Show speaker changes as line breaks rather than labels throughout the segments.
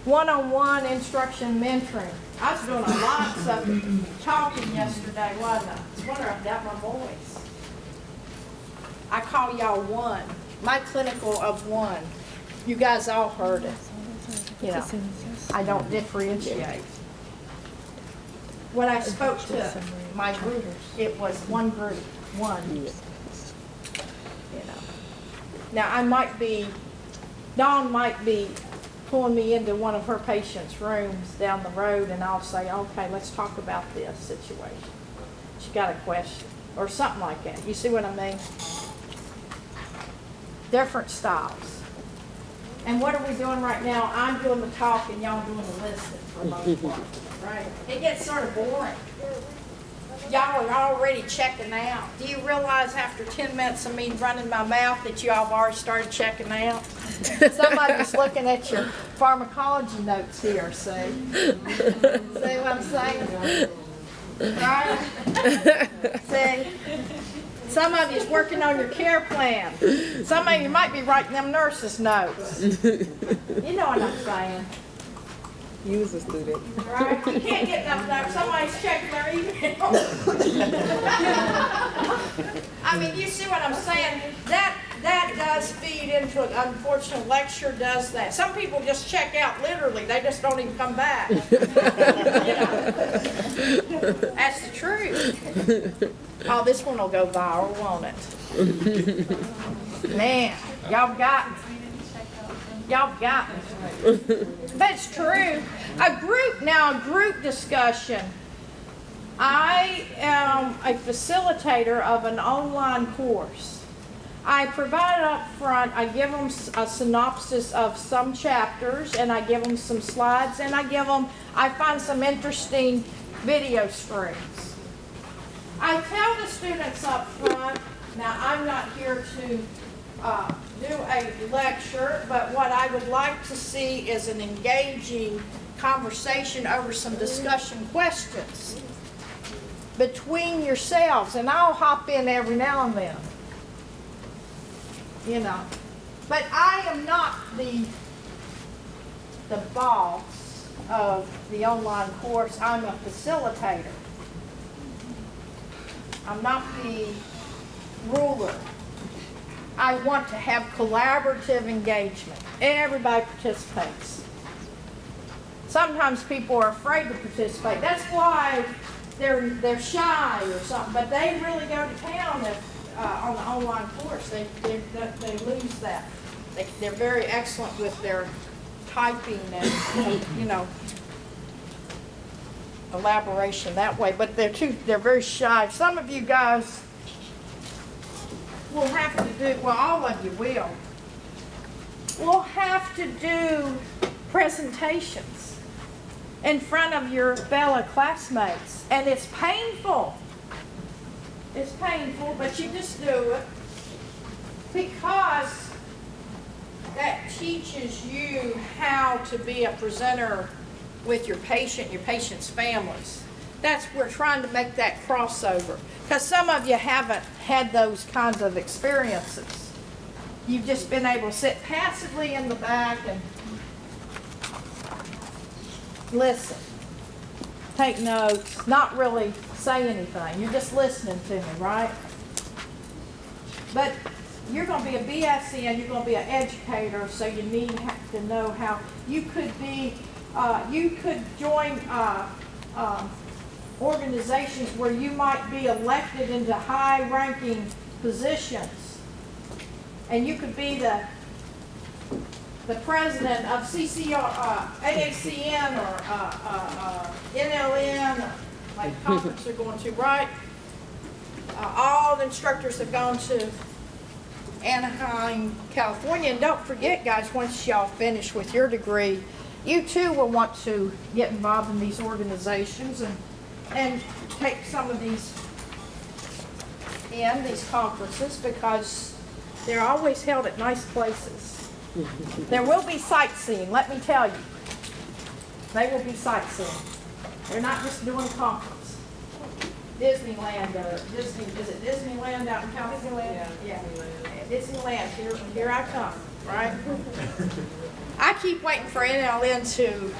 one-on-one instruction mentoring. I was doing a lot of talking yesterday, wasn't I? I was wondering if I got my voice. I call y'all one. My clinical of one. You guys all heard it. You know, I don't differentiate. When I spoke to my group, it was one group, one. You know. Now Dawn might be pulling me into one of her patients' rooms down the road, and I'll say, okay, let's talk about this situation. She got a question or something like that. You see what I mean? Different styles. And what are we doing right now? I'm doing the talk and y'all doing the listening for the most part, right? It gets sort of boring. Y'all are already checking out. Do you realize after 10 minutes of me running my mouth that you all have already started checking out? Somebody's looking at your pharmacology notes here, see? See what I'm saying? Right? See? Some of you is working on your care plan. Some of you might be writing them nurses' notes. You know what I'm saying.
You was a student.
Right? You can't get them notes. Somebody's checking their email. I mean, you see what I'm saying? That does feed into it. Unfortunately, lecture does that. Some people just check out literally. They just don't even come back. You know? That's the truth. Oh, this one will go viral, won't it? Man, y'all got me. Y'all got me. But it's true. A group discussion. I am a facilitator of an online course. I provide up front, I give them a synopsis of some chapters, and I give them some slides, and I find some interesting video streams. I tell the students up front, now I'm not here to do a lecture, but what I would like to see is an engaging conversation over some discussion questions between yourselves, and I'll hop in every now and then. You know, but I am not the boss of the online course. I'm a facilitator. I'm not the ruler. I want to have collaborative engagement. Everybody participates. Sometimes people are afraid to participate. That's why they're shy or something, but they really go to town on the online course. They lose that. They're very excellent with their typing and, you know, elaboration that way, but they're very shy. Some of you guys will have to do, well, all of you will have to do presentations in front of your fellow classmates, and it's painful. It's painful, but you just do it because that teaches you how to be a presenter with your patient's families. We're trying to make that crossover, because some of you haven't had those kinds of experiences. You've just been able to sit passively in the back and listen, take notes, not really say anything. You're just listening to me, right? But you're going to be a BSc and you're going to be an educator, so you need to know how you could be. You could join organizations where you might be elected into high-ranking positions, and you could be the president of CCR, AACN, or NLN, like conference they're going to, right? All the instructors have gone to Anaheim, California. And don't forget, guys, once y'all finish with your degree, you too will want to get involved in these organizations and take some of these conferences, because they're always held at nice places. There will be sightseeing, let me tell you. They will be sightseeing. They're not just doing a conference. Disneyland, or is it Disneyland out in California? Yeah. Disneyland, here I come, right? I keep waiting for NLN to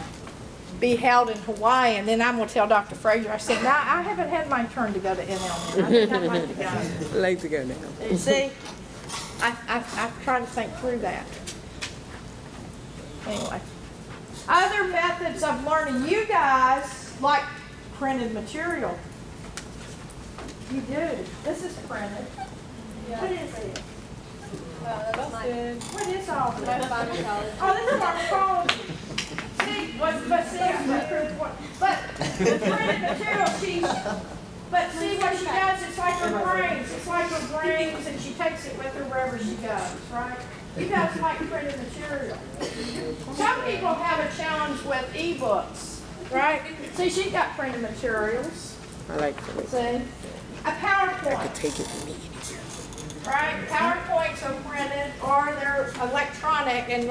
be held in Hawaii, and then I'm gonna tell Dr. Frazier, I said, no, I haven't had my turn to go to NLN. I think I'd like to go.
I like to go now.
You see, I try to think through that. Anyway, other methods of learning. You guys like printed material. You do. This is printed. What is it?
That's good.
What is all this?
My pharmacology.
Oh, this is pharmacology. See, but the printed material, but see what she does, it's like her brains. It's like her brains, and she takes it with her wherever she goes, right? You guys like printed material. Some people have a challenge with e-books, right? See, she got printed materials.
I like to
See? A PowerPoint.
take it from me.
Right, PowerPoints are printed or they're electronic, and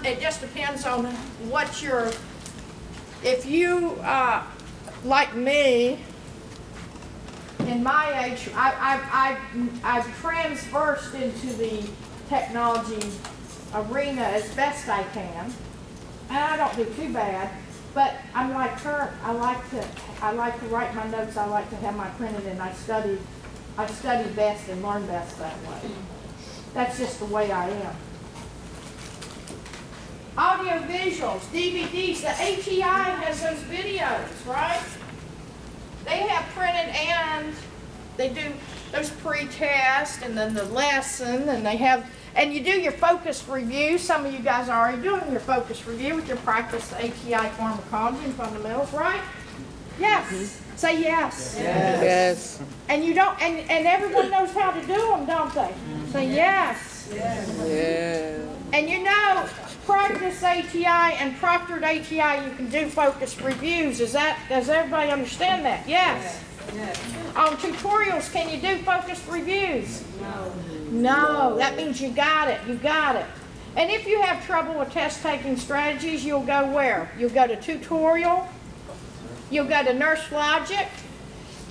it just depends on what your, if you, like me, in my age, I've transversed into the technology arena as best I can, and I don't do too bad, but I'm like her. I like to write my notes. I like to have my printed, and I study best and learn best that way. That's just the way I am. Audio visuals, DVDs, the ATI has those videos, right? They have printed and they do those pre-tests and then the lesson, and they have, and you do your focus review. Some of you guys are already doing your focus review with your practice ATI pharmacology and fundamentals, right? Yes. Say yes.
Yes.
And you don't, and everyone knows how to do them, don't they? Say yes.
Yeah.
And you know, practice ATI and proctored ATI, you can do focus reviews. Does everybody understand that? Yes. On tutorials, can you do focus reviews? No. That means you got it. You got it. And if you have trouble with test taking strategies, you'll go where? You'll go to tutorial. You'll go to Nurse Logic,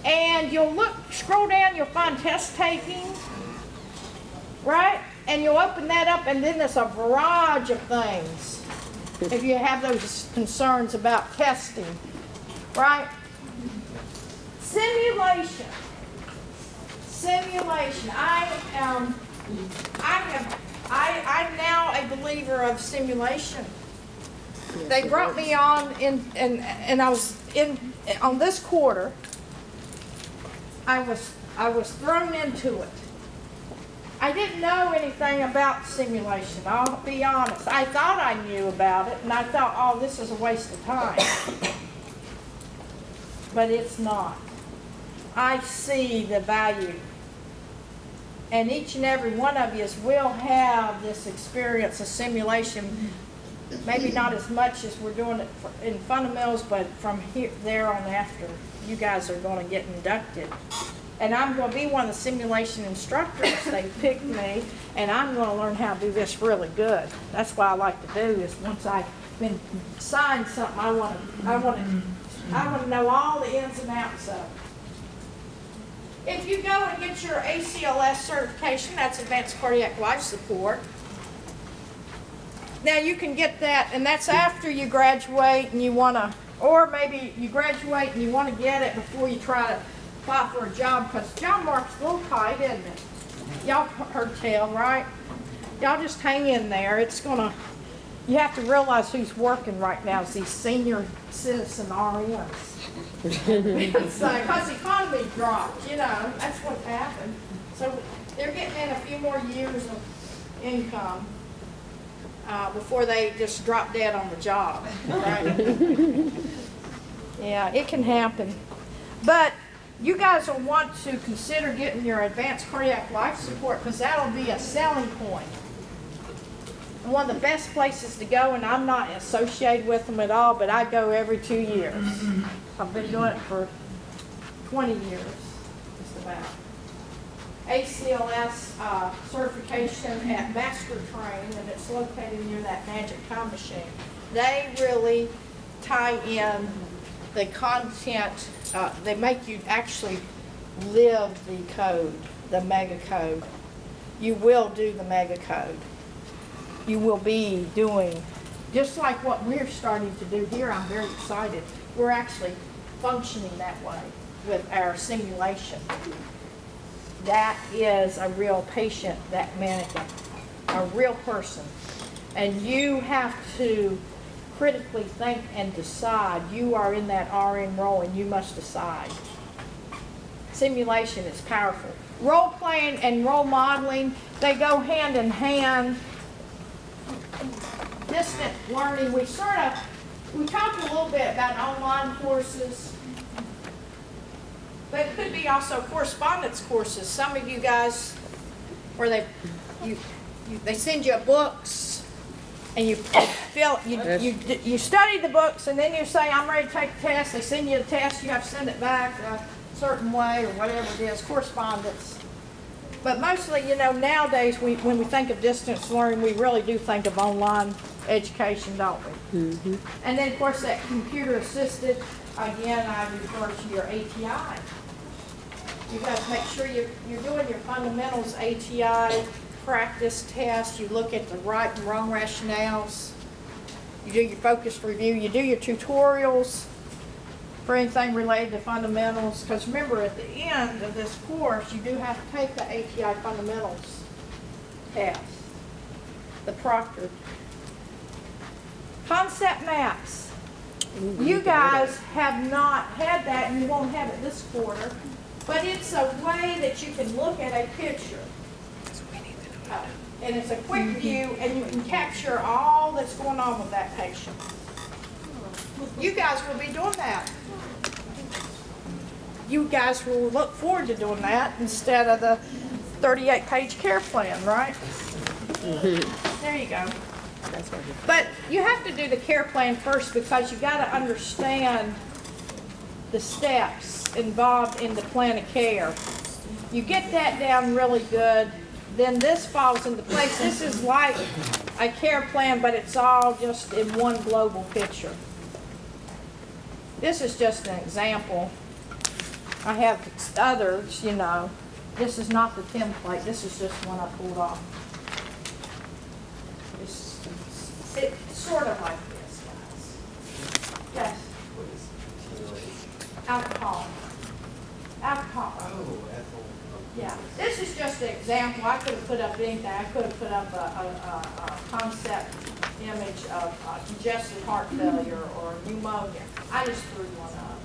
and you'll scroll down, you'll find test taking, right? And you'll open that up, and then there's a barrage of things if you have those concerns about testing, right? Simulation. I'm now a believer of simulation. They brought me on and I was on this quarter. I was thrown into it. I didn't know anything about simulation. I'll be honest. I thought I knew about it, and I thought, oh, this is a waste of time. But it's not. I see the value. And each and every one of you will have this experience of simulation. Maybe not as much as we're doing it in fundamentals, but from there on after, you guys are going to get inducted. And I'm going to be one of the simulation instructors. They picked me, and I'm going to learn how to do this really good. That's what I like to do. Is once I've been signed something, I want to know all the ins and outs of it. If you go and get your ACLS certification, that's Advanced Cardiac Life Support. Now you can get that, and that's after you graduate and you want to, or maybe you graduate and you want to get it before you try to apply for a job, because the job market's a little tight, isn't it? Y'all heard tell, right? Y'all just hang in there. It's gonna, you have to realize who's working right now is these senior citizen RNs. Because the economy dropped, you know, that's what happened. So they're getting in a few more years of income before they just drop dead on the job, right? Yeah, it can happen. But you guys will want to consider getting your Advanced Cardiac Life Support, because that'll be a selling point. And one of the best places to go, and I'm not associated with them at all, but I go every 2 years. I've been doing it for 20 years, just about. ACLS certification at Master Train, and it's located near that Magic Time Machine. They really tie in the content. They make you actually live the code, the mega code. You will do the mega code. You will be doing just like what we're starting to do here, I'm very excited. We're actually functioning that way with our simulation. That is a real patient, that mannequin, a real person. And you have to critically think and decide. You are in that RN role and you must decide. Simulation is powerful. Role playing and role modeling, they go hand in hand. Distant learning, we talked a little bit about online courses, but it could be also correspondence courses. Some of you guys, where they send you books, and you study the books, and then you say, I'm ready to take a test. They send you the test, you have to send it back a certain way or whatever it is, correspondence. But mostly, nowadays, when we think of distance learning, we really do think of online education, don't we? Mm-hmm. And then, of course, that computer assisted, again, I refer to your ATI. You got to make sure you're doing your fundamentals ATI practice test. You look at the right and wrong rationales. You do your focused review. You do your tutorials for anything related to fundamentals. Because remember, at the end of this course, you do have to take the ATI fundamentals test, the proctored. Concept maps. You guys have not had that, and you won't have it this quarter, but it's a way that you can look at a picture. And it's a quick view, and you can capture all that's going on with that patient. You guys will be doing that. You guys will look forward to doing that instead of the 38-page care plan, right? There you go. But you have to do the care plan first because you got to understand the steps involved in the plan of care. You get that down really good, then this falls into place. This is like a care plan, but it's all just in one global picture. This is just an example. I have others, This is not the template. This is just one I pulled off. It's sort of like this, guys. Yes. Alcohol. Alcohol.
Oh, ethyl.
Yeah. This is just an example. I could have put up anything. I could have put up a concept image of congestive heart failure or pneumonia. I just threw one up.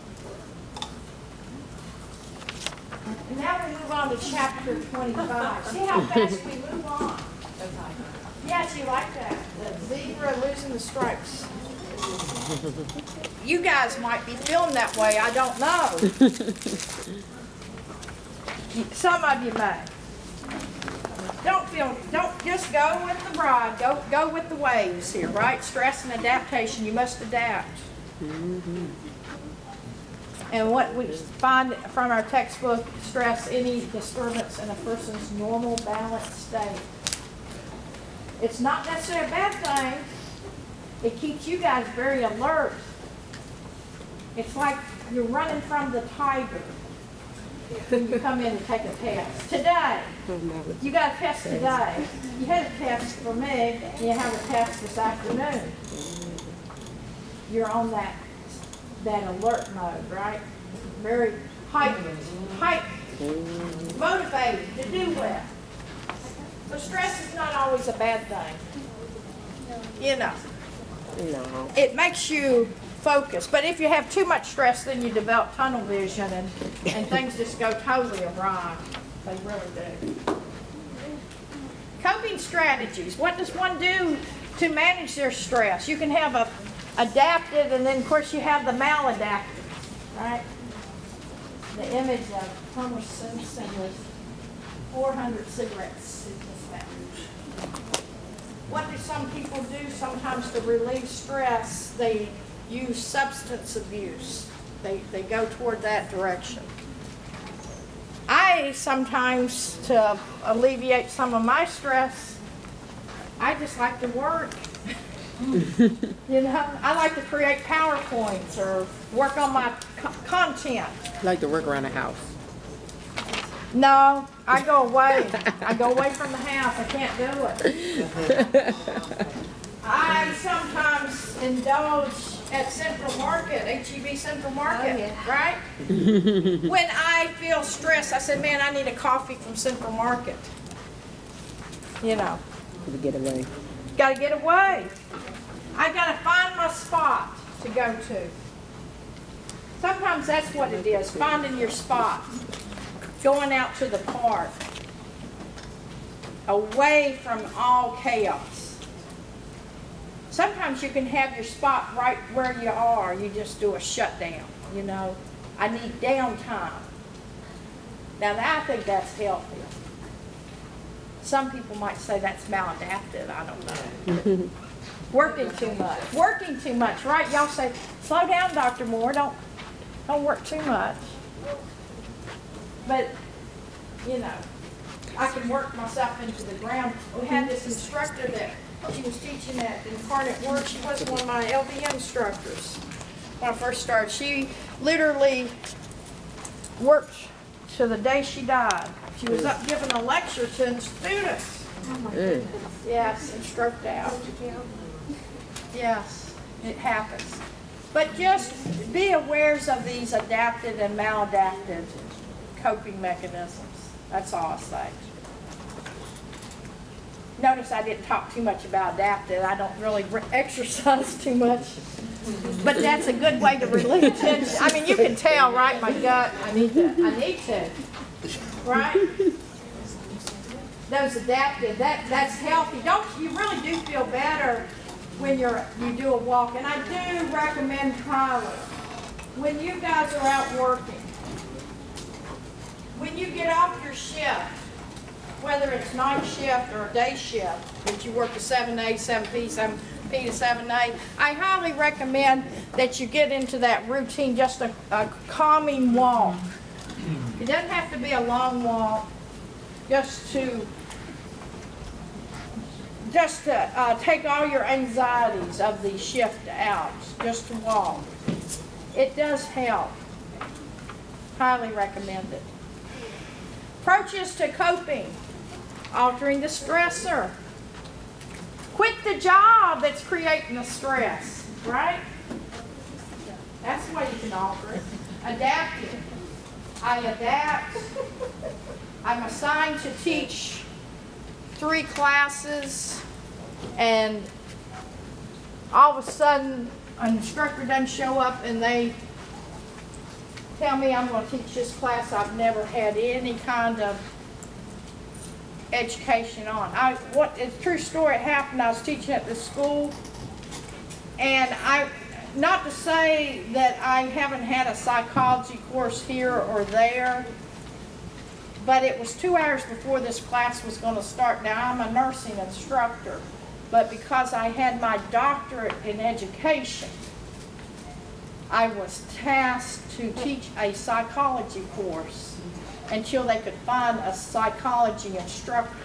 And now we move on to chapter 25. See how fast we move on. Yes, you like that. The zebra losing the stripes. You guys might be feeling that way. I don't know. Some of you may. Don't just go with the ride. Go with the waves here, right? Stress and adaptation. You must adapt. Mm-hmm. And what we find from our textbook, stress any disturbance in a person's normal balanced state. It's not necessarily a bad thing. It keeps you guys very alert. It's like you're running from the tiger when you come in to take a test. Today, you got a test today. You had a test for me, and you have a test this afternoon. You're on that alert mode, right? Very heightened, motivated to do well. So stress is not always a bad thing.
No.
It makes you focus. But if you have too much stress, then you develop tunnel vision and things just go totally awry. They really do. Coping strategies. What does one do to manage their stress? You can have a adapted, and then of course you have the maladaptive, right? The image of Homer Simpson with 400 cigarettes in his mouth. What do some people do sometimes to relieve stress? They use substance abuse. They go toward that direction. I sometimes, to alleviate some of my stress, I just like to work. I like to create PowerPoints or work on my content.
I like to work around the house.
No, I go away. I go away from the house. I can't do it. I sometimes indulge at Central Market, HEB Central Market,
yeah.
right? When I feel stressed, I said, man, I need a coffee from Central Market. You know,
To get away.
gotta get away. I gotta find my spot to go to. Sometimes that's what it is, finding your spot. Going out to the park. Away from all chaos. Sometimes you can have your spot right where you are. You just do a shutdown, you know. I need downtime. Now, I think that's healthy. Some people might say that's maladaptive. I don't know. Working too much. Working too much, right? Y'all say, slow down, Dr. Moore. Don't work too much. But, you know, I can work myself into the ground. We had this instructor that she was teaching at Incarnate Word. She was one of my LVM instructors when I first started. She literally worked to the day she died. She was up giving a lecture to students.
Oh my goodness.
Yes, and stroked out. Yes, it happens. But just be aware of these adapted and maladapted coping mechanisms. That's all I say. Notice I didn't talk too much about adapted. I don't really exercise too much. But that's a good way to relieve tension. I mean, you can tell, right? My gut, I need to. Right? Those adapted, that's healthy. You really do feel better when you do a walk. And I do recommend highly, when you guys are out working, when you get off your shift, whether it's night shift or a day shift, that you work to 7A, 7P, 7P to 7A, I highly recommend that you get into that routine, just a calming walk. It doesn't have to be a long walk, just to take all your anxieties of the shift out, just to walk. It does help. Highly recommend it. Approaches to coping. Altering the stressor. Quit the job that's creating the stress, right? That's the way you can alter it. Adapt it. I adapt. I'm assigned to teach 3 classes, and all of a sudden an instructor doesn't show up and they tell me I'm going to teach this class I've never had any kind of education on. It's a true story. It happened. I was teaching at the school, and not to say that I haven't had a psychology course here or there, but it was 2 hours before this class was going to start. Now, I'm a nursing instructor, but because I had my doctorate in education, I was tasked to teach a psychology course until they could find a psychology instructor.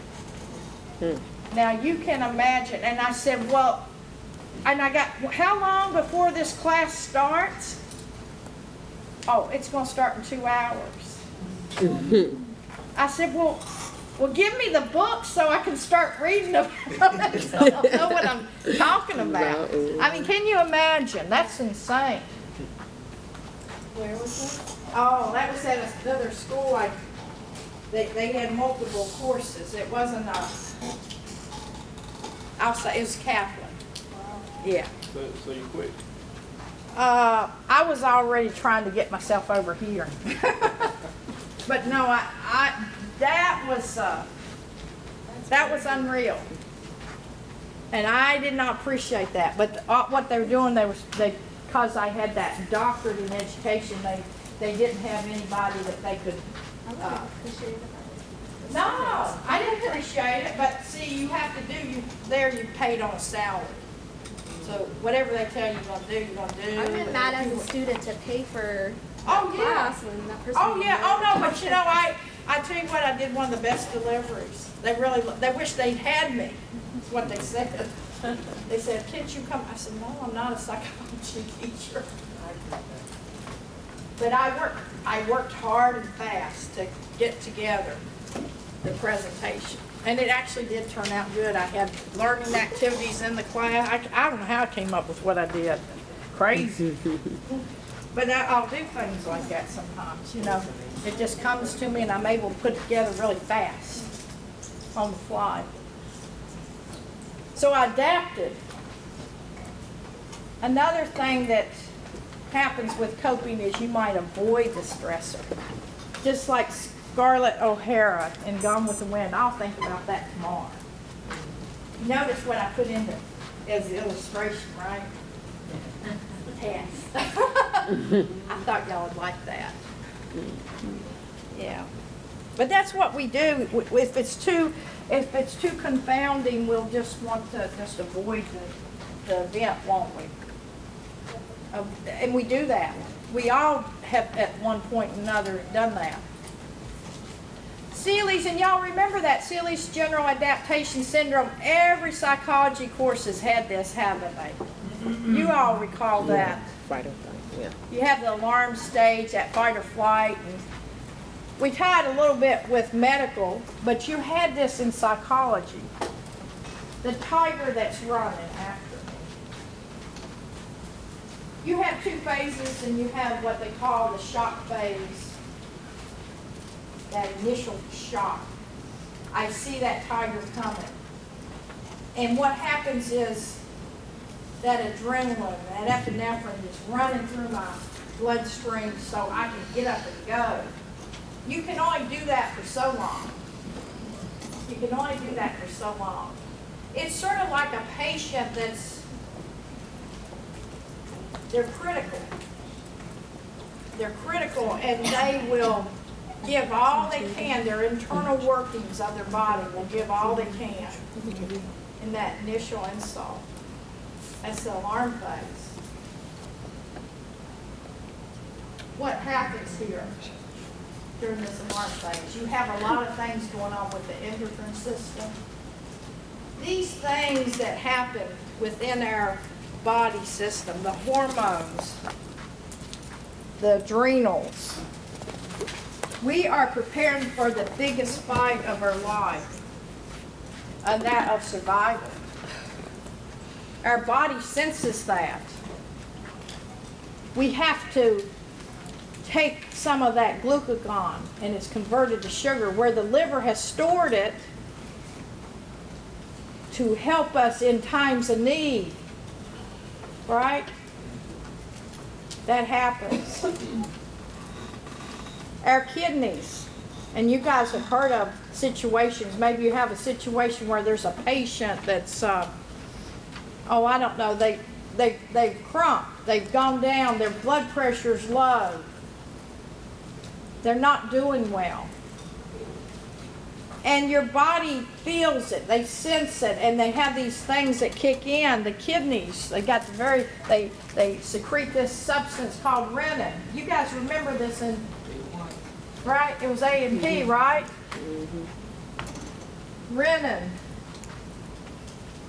Now, you can imagine, and I said, well, and I got, how long before this class starts? Oh, it's going to start in 2 hours. I said, well, give me the book so I can start reading them. So I'll know what I'm talking about. I mean, can you imagine? That's insane.
Where was that?
Oh, that was at another school. They had multiple courses. It wasn't I'll say it was Catholic.
Wow.
Yeah.
So you quit?
I was already trying to get myself over here. But no, that was unreal. And I did not appreciate that. But what they were doing, because I had that doctorate in education, they didn't have anybody that they could.
I would appreciate it.
No, I didn't appreciate it. But see, you have to do. You paid on a salary. So whatever they tell you you're gonna do, you're gonna do.
I've been mad as a student to pay for
Oh, yeah.
class when that person.
Oh yeah.
didn't
Oh
know.
no. But you know, I tell you what, I did one of the best deliveries. They wish they'd had me. That's what they said. They said, "Can't you come?" I said, "No, I'm not a psychology teacher." But I worked hard and fast to get together the presentation. And it actually did turn out good. I had learning activities in the class. I don't know how I came up with what I did. Crazy. But I'll do things like that sometimes, you know. It just comes to me and I'm able to put it together really fast on the fly. So I adapted. Another thing that happens with coping is you might avoid the stressor. Just like Scarlett O'Hara in Gone with the Wind. I'll think about that tomorrow. Notice what I put in as the illustration, right? Yes. I thought y'all would like that. Yeah. But that's what we do. If it's too confounding, we'll just want to just avoid the event, won't we? And we do that. We all have at one point or another done that. Seeley's, and y'all remember that Seeley's General Adaptation Syndrome. Every psychology course has had this, haven't they? You all recall that.
Fight or flight, yeah.
You have the alarm stage, that fight or flight. And we tied a little bit with medical, but you had this in psychology. The tiger that's running after me. You have two phases, and you have what they call the shock phase. That initial shock. I see that tiger coming. And what happens is that adrenaline, that epinephrine is running through my bloodstream so I can get up and go. You can only do that for so long. You can only do that for so long. It's sort of like a patient they're critical. They're critical and they will give all they can, their internal workings of their body will give all they can in that initial insult. That's the alarm phase. What happens here during this alarm phase? You have a lot of things going on with the endocrine system. These things that happen within our body system, the hormones, the adrenals, we are preparing for the biggest fight of our life, and that of survival. Our body senses that. We have to take some of that glucagon and it's converted to sugar where the liver has stored it to help us in times of need. Right? That happens. Our kidneys, and you guys have heard of situations, maybe you have a situation where there's a patient that's I don't know, they've crumped, they've gone down, their blood pressure's low. They're not doing well. And your body feels it, they sense it, and they have these things that kick in. The kidneys, they secrete this substance called renin. You guys remember this right? It was A&P, right? Renin.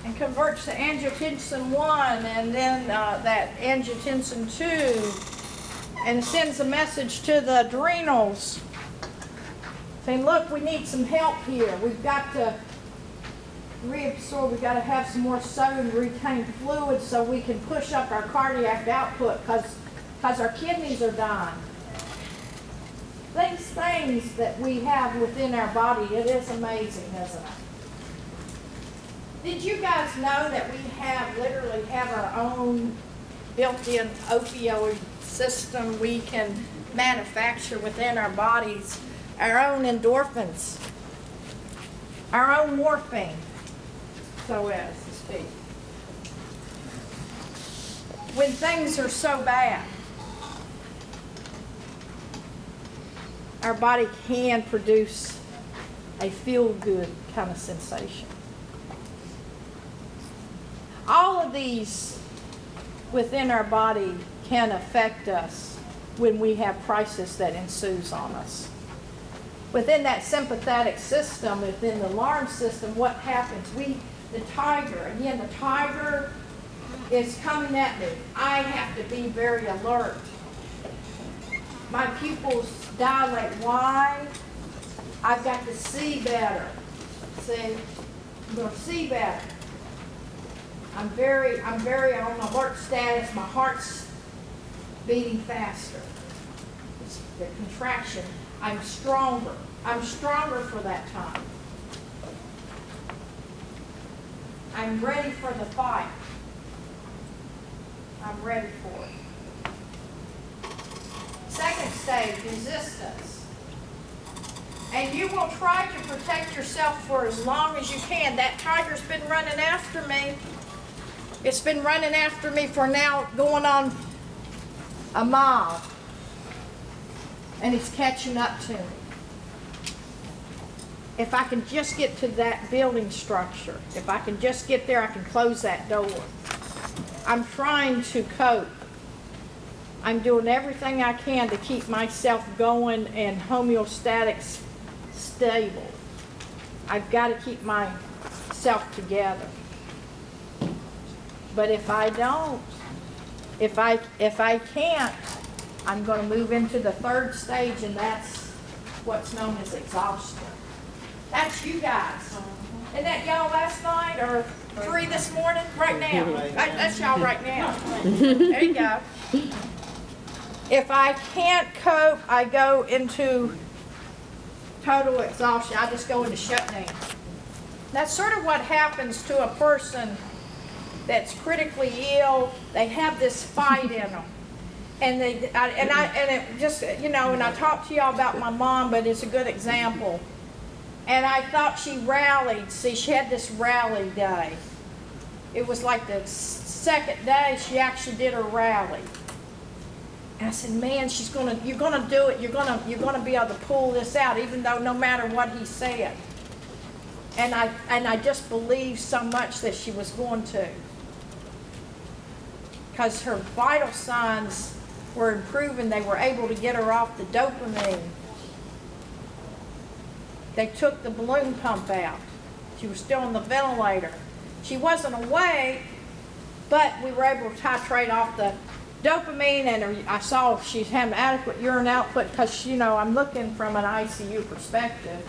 And converts to angiotensin 1 and then that angiotensin 2 and sends a message to the adrenals saying, look, we need some help here. We've got to reabsorb, we've got to have some more sodium retained fluid so we can push up our cardiac output because our kidneys are dying. These things that we have within our body, it is amazing, isn't it? Did you guys know that we literally have our own built-in opioid system? We can manufacture within our bodies our own endorphins, our own morphine, so as to speak. When things are so bad, our body can produce a feel-good kind of sensation. All of these within our body can affect us when we have crisis that ensues on us. Within that sympathetic system, within the alarm system, what happens? The tiger is coming at me. I have to be very alert. My pupils dilate. Why? I've got to see better. See, I'm gonna see better. I'm very on alert status. My heart's beating faster. It's the contraction. I'm stronger. I'm stronger for that time. I'm ready for the fight. I'm ready for it. Second stage, resistance. And you will try to protect yourself for as long as you can. That tiger's been running after me. It's been running after me for now going on a mile. And it's catching up to me. If I can just get to that building structure, if I can just get there, I can close that door. I'm trying to cope. I'm doing everything I can to keep myself going and homeostatic stable. I've got to keep myself together. But if I don't, if I can't, I'm going to move into the third stage, and that's what's known as exhaustion. That's you guys. Isn't that y'all last night or 3 this morning? Right now. That's y'all right now. There you go. If I can't cope, I go into total exhaustion. I just go into shutdown. That's sort of what happens to a person that's critically ill. They have this fight in them. And it just, you know, and I talked to y'all about my mom, but it's a good example. And I thought she rallied. See, she had this rally day. It was like the second day she actually did her rally. And I said, man, you're gonna do it. You're gonna be able to pull this out, even though no matter what he said. And I just believed so much that she was going to, because her vital signs were improving. They were able to get her off the dopamine. They took the balloon pump out. She was still on the ventilator. She wasn't awake, but we were able to titrate off the dopamine, and I saw she's having adequate urine output because, you know, I'm looking from an ICU perspective.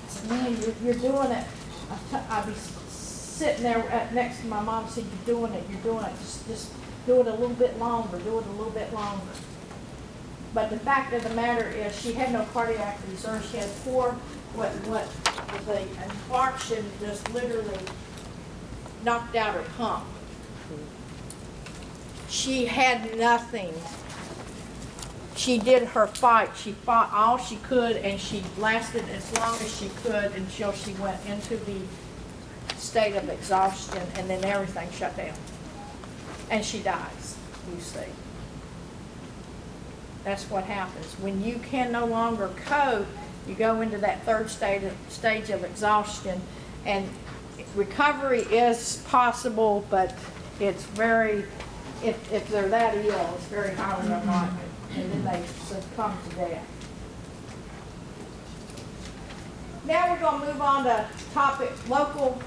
I said, man, you're doing it. I'd be sitting there next to my mom and said, you're doing it. Just do it a little bit longer. Do it a little bit longer. But the fact of the matter is she had no cardiac reserve. She had what the infarction just literally knocked out her pump. She had nothing. She did her fight. She fought all she could, and she lasted as long as she could until she went into the state of exhaustion, and then everything shut down. And she dies, you see. That's what happens. When you can no longer cope, you go into that third stage of exhaustion, and recovery is possible, but it's very, if they're that ill, it's very highly unlikely, and then they succumb to death. Now we're going to move on to topic local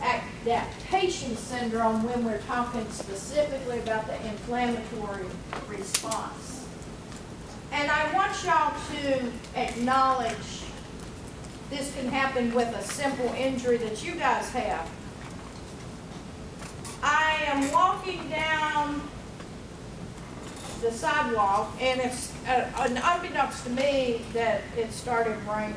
adaptation syndrome when we're talking specifically about the inflammatory response. And I want y'all to acknowledge this can happen with a simple injury that you guys have. I am walking down the sidewalk, and it's unbeknownst to me that it started raining.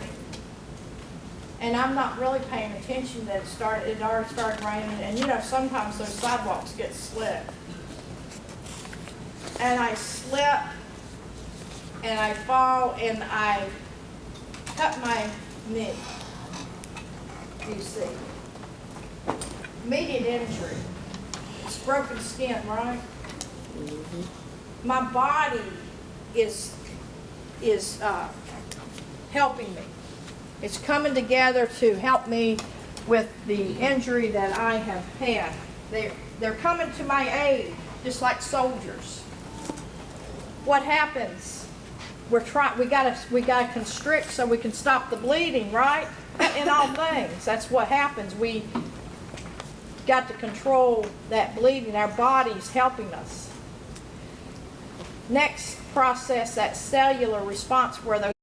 And I'm not really paying attention that it already started raining. And you know, sometimes those sidewalks get slick. And I slip, and I fall, and I cut my knee. You see. Immediate injury. It's broken skin, right? Mm-hmm. My body is helping me. It's coming together to help me with the injury that I have had. They're coming to my aid, just like soldiers. What happens? We gotta constrict so we can stop the bleeding, right? In all things, that's what happens. We got to control that bleeding. Our body's helping us. Next process, that cellular response, where those